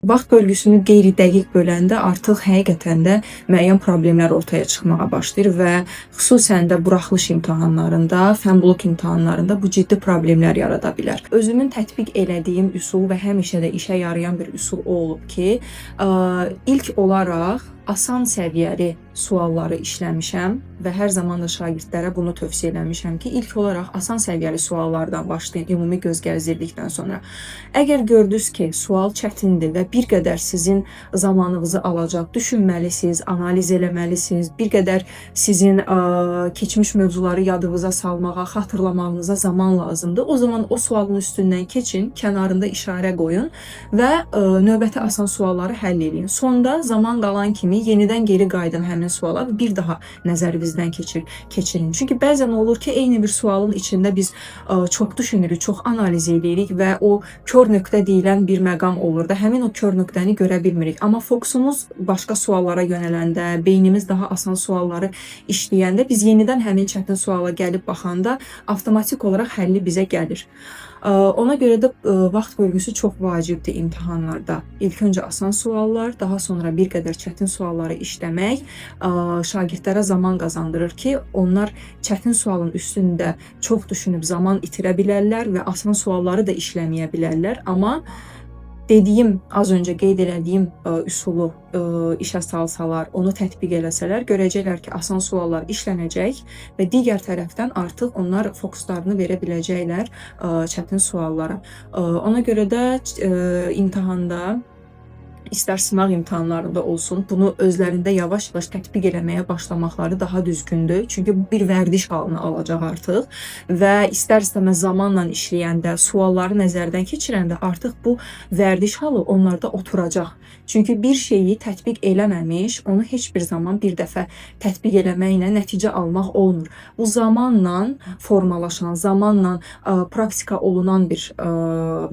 Vaxt bölgüsünü qeyri-dəqiq böləndə artıq həqiqətən də müəyyən problemlər ortaya çıxmağa başlayır və xüsusən də buraxılış imtahanlarında, fen blok imtahanlarında bu ciddi problemlər yarada bilər. Özümün tətbiq elədiyim üsul və həmişə də işə yarayan bir üsul o olub ki, ilk olaraq asan səviyyəli sualları işləmişəm və hər zaman da şagirdlərə bunu tövsiyə eləmişəm ki, ilk olaraq asan səviyyəli suallardan başlayın, ümumi göz gəzdirdikdən sonra. Əgər gördünüz ki, sual çətindir və bir qədər sizin zamanınızı alacaq, düşünməlisiniz, analiz eləməlisiniz, bir qədər sizin keçmiş mövzuları yadınıza salmağa, xatırlamağınıza zaman lazımdır. O zaman o sualın üstündən keçin, kənarında işarə qoyun və növbəti asan sualları həll edin. Sonda zaman qalan kimi yenidən geri qayıdın həmin suala və bir daha nəzərinizdən keçirin. Çünki bəzən olur ki, eyni bir sualın içində biz çox düşünürük, çox analiz edirik və o kör nöqtə deyilən bir məqam olur da, həmin o kör nöqtəni görə bilmirik. Amma fokusumuz başqa suallara yönələndə, beynimiz daha asan sualları işləyəndə, biz yenidən həmin çətin suala gəlib baxanda avtomatik olaraq həlli bizə gəlir. Ona görə də vaxt bölgüsü çox vacibdir imtahanlarda. İlk öncə asan suallar, daha sonra bir qədər çətin sualları işləmək şagirdlərə zaman qazandırır ki, onlar çətin sualın üstündə çox düşünüb zaman itirə bilərlər və asan sualları da işləməyə bilərlər. Amma dediyim, az öncə qeyd elədiyim üsulu işə salsalar, onu tətbiq eləsələr, görəcəklər ki, asan suallar işlənəcək və digər tərəfdən artıq onlar fokuslarını verə biləcəklər çətin suallara. Ona görə də imtahanda, İstər sınaq imtahanlarında olsun, bunu özlərində yavaş-yavaş tətbiq eləməyə başlamaqları daha düzgündür. Çünki bu bir vərdiş halını alacaq artıq və istər-istəməz zamanla işləyəndə, sualları nəzərdən keçirəndə artıq bu vərdiş halı onlarda oturacaq. Çünki bir şeyi tətbiq eləməmiş, onu heç bir zaman bir dəfə tətbiq eləməklə nəticə almaq olmur. Bu zamanla formalaşan, zamanla praktika olunan bir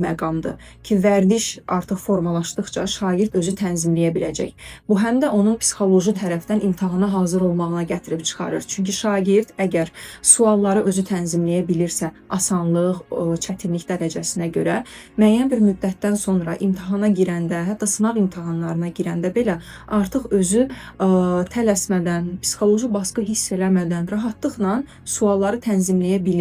məqamdır ki, vərdiş artıq formalaşdıqca şagird özü tənzimləyə biləcək. Bu həm də onun psixoloji tərəfdən imtahana hazır olmağına gətirib çıxarır. Çünki şagird əgər sualları özü tənzimləyə bilirsə, asanlıq, çətinlik dərəcəsinə görə müəyyən bir müddətdən sonra imtahana girəndə, hətta sınaq imtahanlarına girəndə belə artıq özü tələsmədən, psixoloji baskı hiss eləmədən rahatlıqla sualları tənzimləyə bilir.